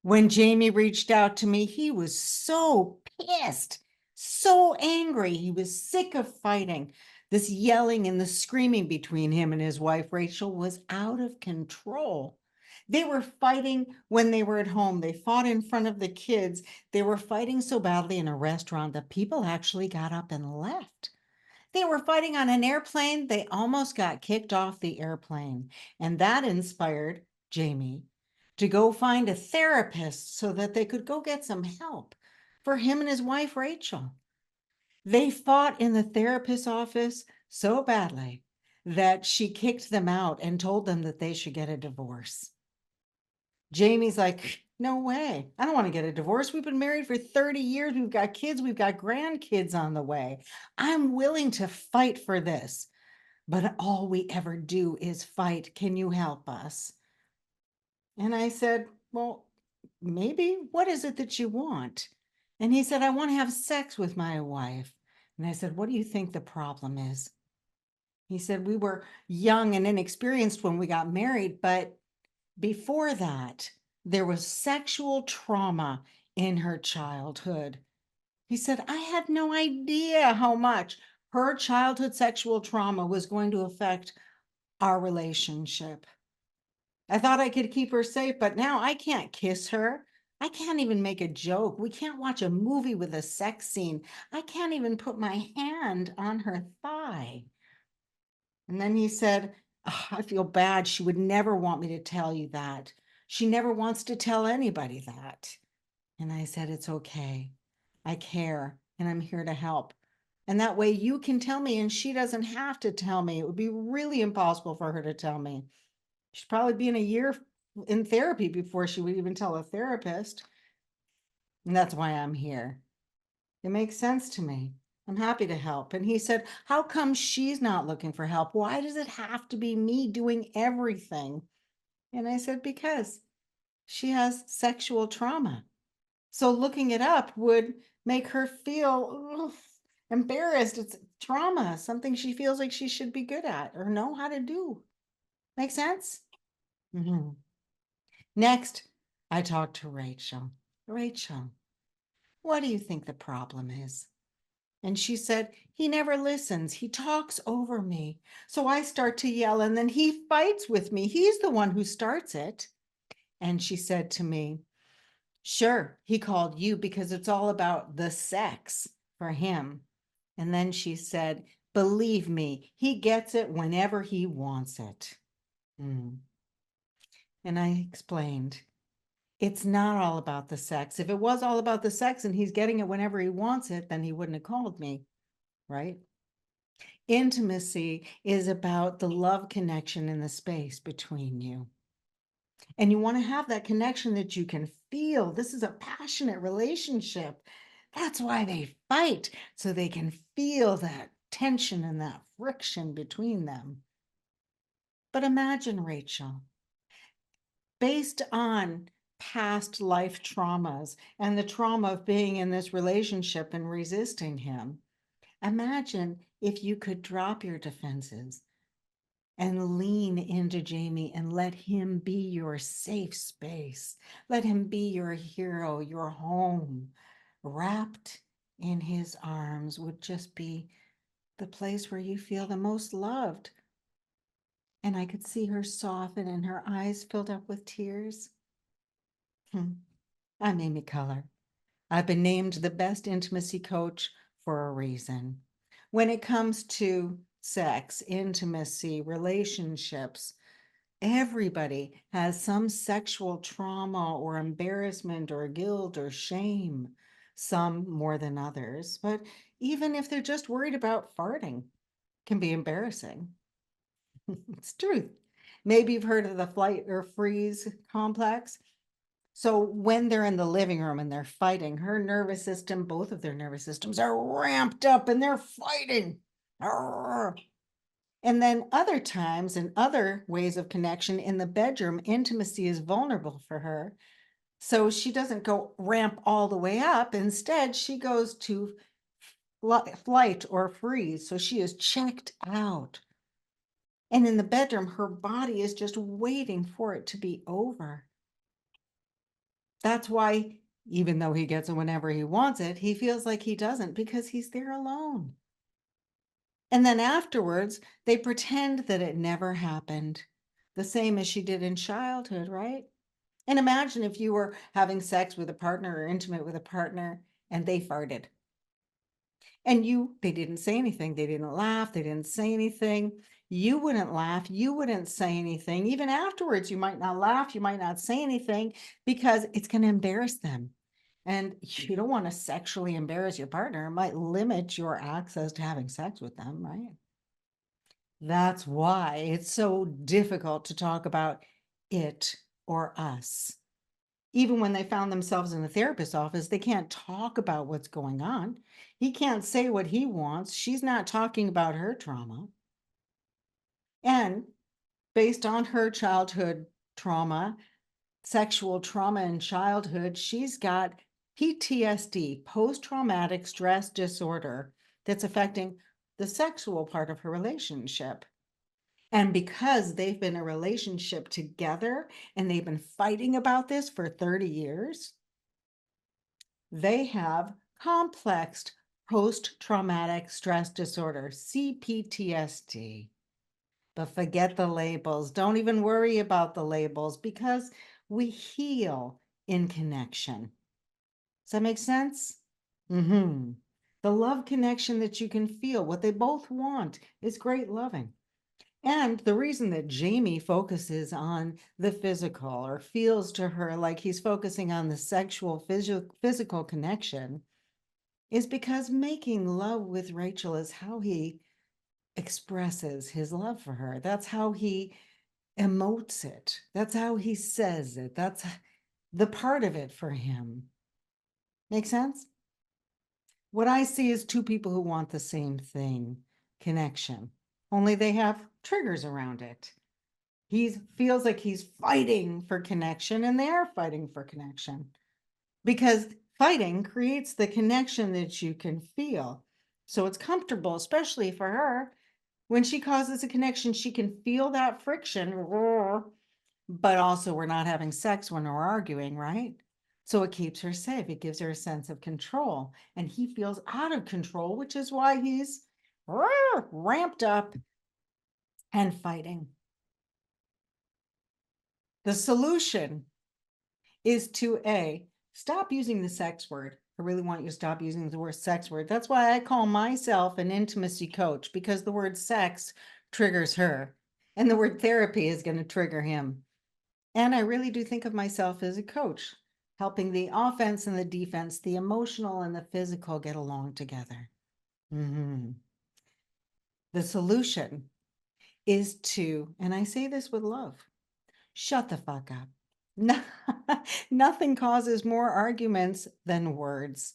When Jamie reached out to me, he was so pissed, so angry. He was sick of fighting. This yelling and the screaming between him and his wife, Rachel, was out of control. They were fighting when they were at home. They fought in front of the kids. They were fighting so badly in a restaurant that people actually got up and left. They were fighting on an airplane. They almost got kicked off the airplane. And that inspired Jamie to go find a therapist so that they could go get some help for him and his wife, Rachel. They fought in the therapist's office so badly that she kicked them out and told them that they should get a divorce. Jamie's like, no way. I don't want to get a divorce. We've been married for 30 years. We've got kids. We've got grandkids on the way. I'm willing to fight for this, but all we ever do is fight. Can you help us? And I said, well, maybe. What is it that you want? And he said, I want to have sex with my wife. And I said, what do you think the problem is? He said, we were young and inexperienced when we got married, but before that, there was sexual trauma in her childhood. He said, I had no idea how much her childhood sexual trauma was going to affect our relationship. I thought I could keep her safe, but now I can't kiss her. I can't even make a joke. We can't watch a movie with a sex scene. I can't even put my hand on her thigh. And then he said, "Oh, I feel bad. She would never want me to tell you that. She never wants to tell anybody that." And I said, it's okay. I care and I'm here to help. And that way you can tell me and she doesn't have to tell me. It would be really impossible for her to tell me. She'd probably be in a year in therapy before she would even tell a therapist. And that's why I'm here. It makes sense to me. I'm happy to help. And he said, how come she's not looking for help? Why does it have to be me doing everything? And I said, because she has sexual trauma. So looking it up would make her feel embarrassed. It's trauma, something she feels like she should be good at or know how to do. Make sense? Mhm. Next, I talked to Rachel. Rachel, what do you think the problem is? And she said, he never listens. He talks over me. So I start to yell and then he fights with me. He's the one who starts it. And she said to me, sure, he called you because it's all about the sex for him. And then she said, believe me, he gets it whenever he wants it. And I explained, it's not all about the sex. If it was all about the sex and he's getting it whenever he wants it, then he wouldn't have called me, right? Intimacy is about the love connection in the space between you. And you want to have that connection that you can feel. This is a passionate relationship. That's why they fight, so they can feel that tension and that friction between them. But imagine, Rachel, based on past life traumas and the trauma of being in this relationship and resisting him, imagine if you could drop your defenses and lean into Jamie and let him be your safe space. Let him be your hero, your home. Wrapped in his arms would just be the place where you feel the most loved. And I could see her soften and her eyes filled up with tears. I'm Amy Culler. I've been named the best intimacy coach for a reason. When it comes to sex, intimacy, relationships, everybody has some sexual trauma or embarrassment or guilt or shame, some more than others. But even if they're just worried about farting, can be embarrassing. It's truth. Maybe you've heard of the flight or freeze complex. So when they're in the living room and they're fighting, her nervous system, both of their nervous systems are ramped up and they're fighting. Arrgh. And then other times and other ways of connection in the bedroom, intimacy is vulnerable for her. So she doesn't go ramp all the way up. Instead, she goes to flight or freeze. So she is checked out. And in the bedroom, her body is just waiting for it to be over. That's why, even though he gets it whenever he wants it, he feels like he doesn't because he's there alone. And then afterwards, they pretend that it never happened, the same as she did in childhood, right? And imagine if you were having sex with a partner or intimate with a partner and they farted. And they didn't say anything. They didn't laugh. They didn't say anything. You wouldn't laugh. You wouldn't say anything. Even afterwards, you might not laugh. You might not say anything because it's going to embarrass them. And you don't want to sexually embarrass your partner. It might limit your access to having sex with them, right? That's why it's so difficult to talk about it or us. Even when they found themselves in a therapist's office, they can't talk about what's going on. He can't say what he wants. She's not talking about her trauma. And based on her childhood trauma, sexual trauma in childhood, she's got PTSD, post-traumatic stress disorder, that's affecting the sexual part of her relationship. And because they've been in a relationship together and they've been fighting about this for 30 years, they have complex post-traumatic stress disorder, CPTSD. But forget the labels. Don't even worry about the labels because we heal in connection. Does that make sense? Mm-hmm. The love connection that you can feel, what they both want is great loving. And the reason that Jamie focuses on the physical or feels to her like he's focusing on the sexual physical connection is because making love with Rachel is how he expresses his love for her. That's how he emotes it. That's how he says it. That's the part of it for him. Make sense? What I see is two people who want the same thing, connection, only they have triggers around it. He feels like he's fighting for connection and they're fighting for connection because fighting creates the connection that you can feel. So it's comfortable, especially for her. When she causes a connection, she can feel that friction, but also we're not having sex when we're arguing, right? So it keeps her safe. It gives her a sense of control. And he feels out of control, which is why he's ramped up and fighting. The solution is to stop using the sex word. I really want you to stop using the word sex word. That's why I call myself an intimacy coach, because the word sex triggers her and the word therapy is going to trigger him. And I really do think of myself as a coach, helping the offense and the defense, the emotional and the physical get along together. Mm-hmm. The solution is to, and I say this with love, shut the fuck up. No, nothing causes more arguments than words.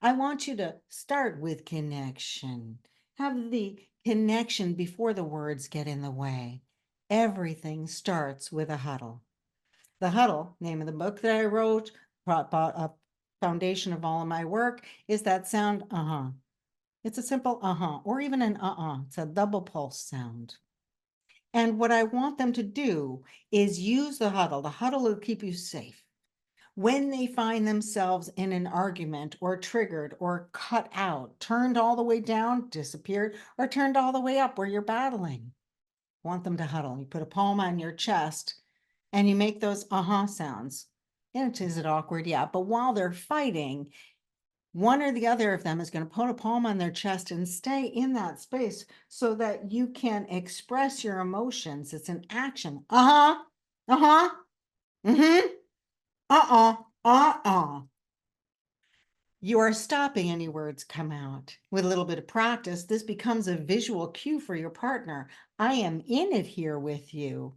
I want you to start with connection. Have the connection before the words get in the way. Everything starts with a huddle. The Huddle, name of the book that I wrote, a foundation of all of my work, is that sound, uh-huh. It's a simple uh-huh, or even an uh-uh. It's a double pulse sound. And what I want them to do is use the huddle. The huddle will keep you safe. When they find themselves in an argument or triggered or cut out, turned all the way down, disappeared, or turned all the way up where you're battling, want them to huddle. You put a palm on your chest and you make those uh-huh sounds. And is it awkward? Yeah. But while they're fighting, one or the other of them is going to put a palm on their chest and stay in that space so that you can express your emotions. It's an action. Uh-huh. Uh-huh. Mm-hmm. Uh-uh. Uh-uh. You are stopping any words come out. With a little bit of practice, this becomes a visual cue for your partner. I am in it here with you,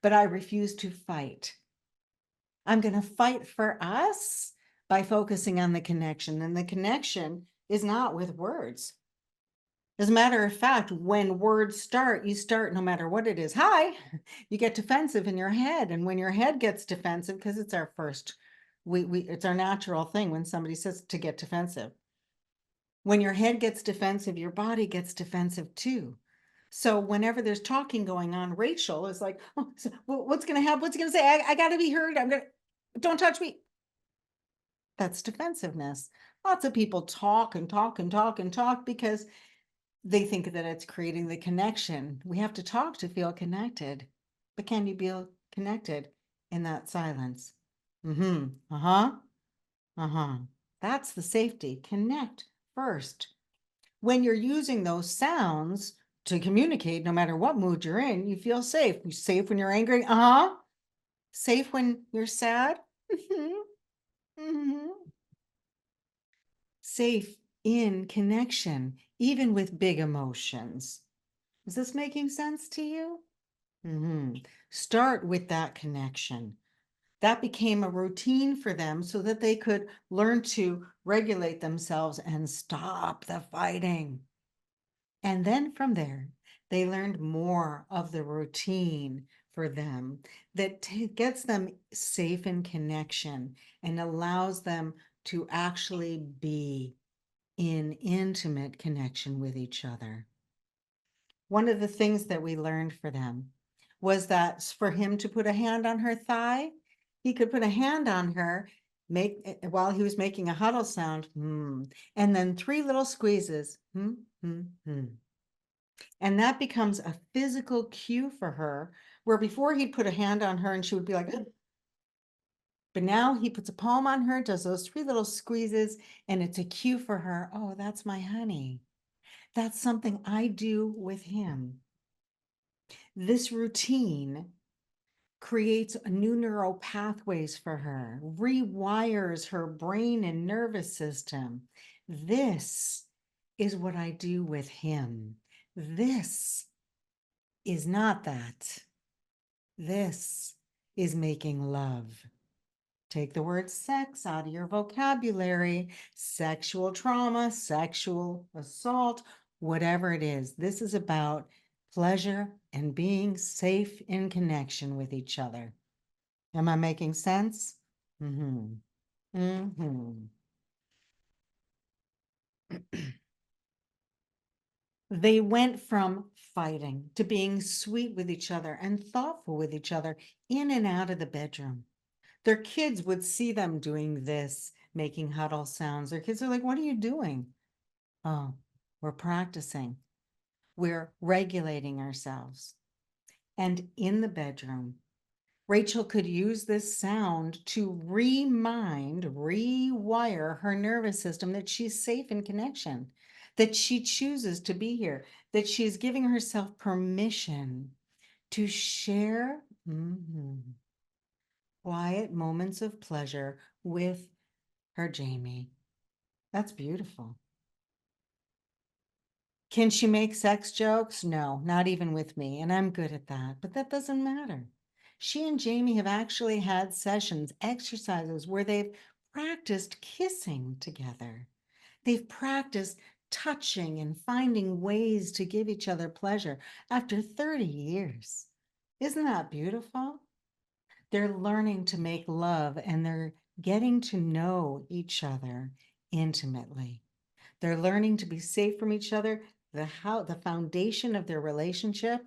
but I refuse to fight. I'm going to fight for us by focusing on the connection. And the connection is not with words. As a matter of fact, when words start, you start no matter what it is. Hi, you get defensive in your head. And when your head gets defensive, because it's our first, it's our natural thing when somebody says to get defensive. When your head gets defensive, your body gets defensive too. So whenever there's talking going on, Rachel is like, oh, so what's going to happen? What's he going to say? I got to be heard. Don't touch me. That's defensiveness. Lots of people talk and talk and talk and talk because they think that it's creating the connection. We have to talk to feel connected. But can you feel connected in that silence? Mm-hmm. Uh-huh. Uh-huh. That's the safety. Connect first. When you're using those sounds to communicate, no matter what mood you're in, you feel safe. You're safe when you're angry. Uh-huh. Safe when you're sad. Mm-hmm. Mm-hmm. Safe in connection, even with big emotions. Is this making sense to you? Start with that connection. That became a routine for them so that they could learn to regulate themselves and stop the fighting. And then from there, they learned more of the routine for them that gets them safe in connection and allows them to actually be in intimate connection with each other. One of the things that we learned for them was that for him to put a hand on her thigh, he could put a hand on her, while he was making a huddle sound, and then 3 little squeezes, and that becomes a physical cue for her, where before he'd put a hand on her and she would be like, but now he puts a palm on her, does those 3 little squeezes, and it's a cue for her. Oh, that's my honey. That's something I do with him. This routine creates new neural pathways for her, rewires her brain and nervous system. This is what I do with him. This is not that. This is making love. Take the word sex out of your vocabulary, sexual trauma, sexual assault, whatever it is. This is about pleasure and being safe in connection with each other. Am I making sense? Mm-hmm. Mm-hmm. They went from fighting to being sweet with each other and thoughtful with each other in and out of the bedroom. Their kids would see them doing this, making huddle sounds. Their kids are like, what are you doing? Oh, we're practicing. We're regulating ourselves. And in the bedroom, Rachel could use this sound to rewire her nervous system that she's safe in connection, that she chooses to be here, that she's giving herself permission to share quiet moments of pleasure with her Jamie. That's beautiful. Can she make sex jokes? No, not even with me, and I'm good at that, but that doesn't matter. She and Jamie have actually had sessions, exercises where they've practiced kissing together. They've practiced touching and finding ways to give each other pleasure after 30 years. Isn't that beautiful? They're learning to make love and they're getting to know each other intimately. They're learning to be safe from each other, the foundation of their relationship.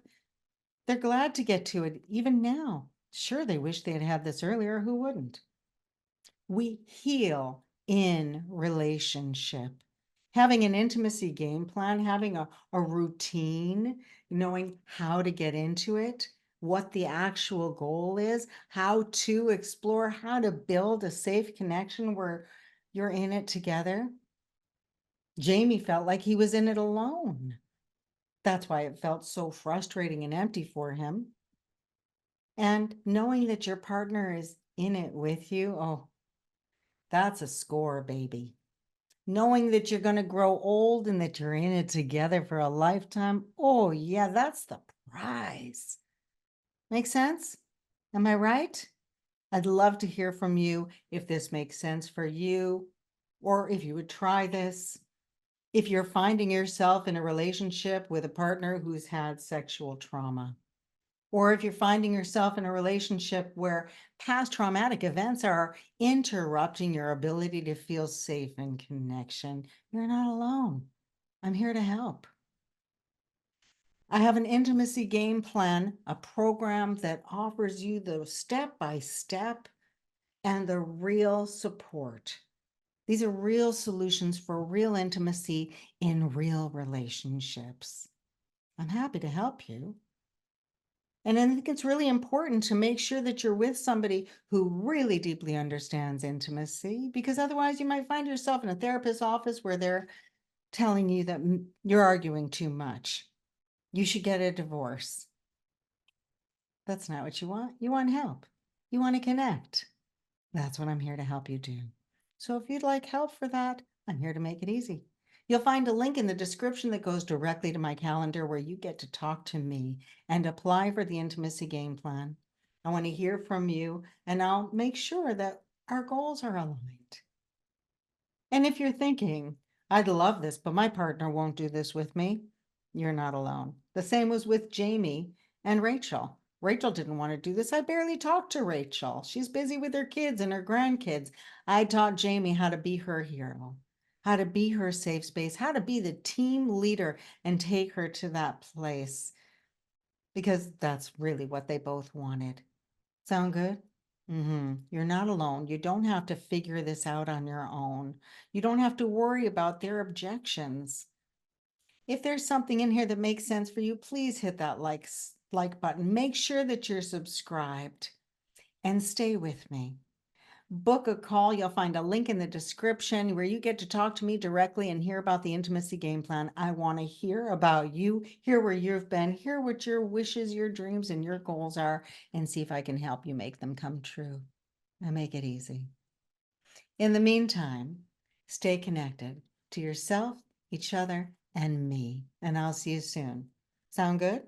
They're glad to get to it even now. Sure, they wish they had had this earlier. Who wouldn't? We heal in relationship. Having an intimacy game plan, having a routine, knowing how to get into it, what the actual goal is, how to explore, how to build a safe connection where you're in it together. Jamie felt like he was in it alone. That's why it felt so frustrating and empty for him. And knowing that your partner is in it with you, oh, that's a score, baby. Knowing that you're going to grow old and that you're in it together for a lifetime, oh, yeah, that's the prize. Make sense? Am I right? I'd love to hear from you if this makes sense for you, or if you would try this. If you're finding yourself in a relationship with a partner who's had sexual trauma, or if you're finding yourself in a relationship where past traumatic events are interrupting your ability to feel safe in connection, you're not alone. I'm here to help. I have an intimacy game plan, a program that offers you the step-by-step and the real support These are real solutions for real intimacy in real relationships. I'm happy to help you. And I think it's really important to make sure that you're with somebody who really deeply understands intimacy, because otherwise you might find yourself in a therapist's office where they're telling you that you're arguing too much. You should get a divorce. That's not what you want. You want help. You want to connect. That's what I'm here to help you do. So if you'd like help for that, I'm here to make it easy. You'll find a link in the description that goes directly to my calendar where you get to talk to me and apply for the intimacy game plan. I want to hear from you, and I'll make sure that our goals are aligned. And if you're thinking, I'd love this, but my partner won't do this with me, you're not alone. The same was with Jamie and Rachel. Rachel didn't want to do this. I barely talked to Rachel. She's busy with her kids and her grandkids. I taught Jamie how to be her hero, how to be her safe space, how to be the team leader and take her to that place, because that's really what they both wanted. Sound good? You're not alone. You don't have to figure this out on your own. You don't have to worry about their objections. If there's something in here that makes sense for you, please hit that like button. Make sure that you're subscribed and stay with me. Book a call. You'll find a link in the description where you get to talk to me directly and hear about the intimacy game plan. I want to hear about you, hear where you've been, hear what your wishes, your dreams, and your goals are, and see if I can help you make them come true. I make it easy. In the meantime, stay connected to yourself, each other, and me, and I'll see you soon. Sound good?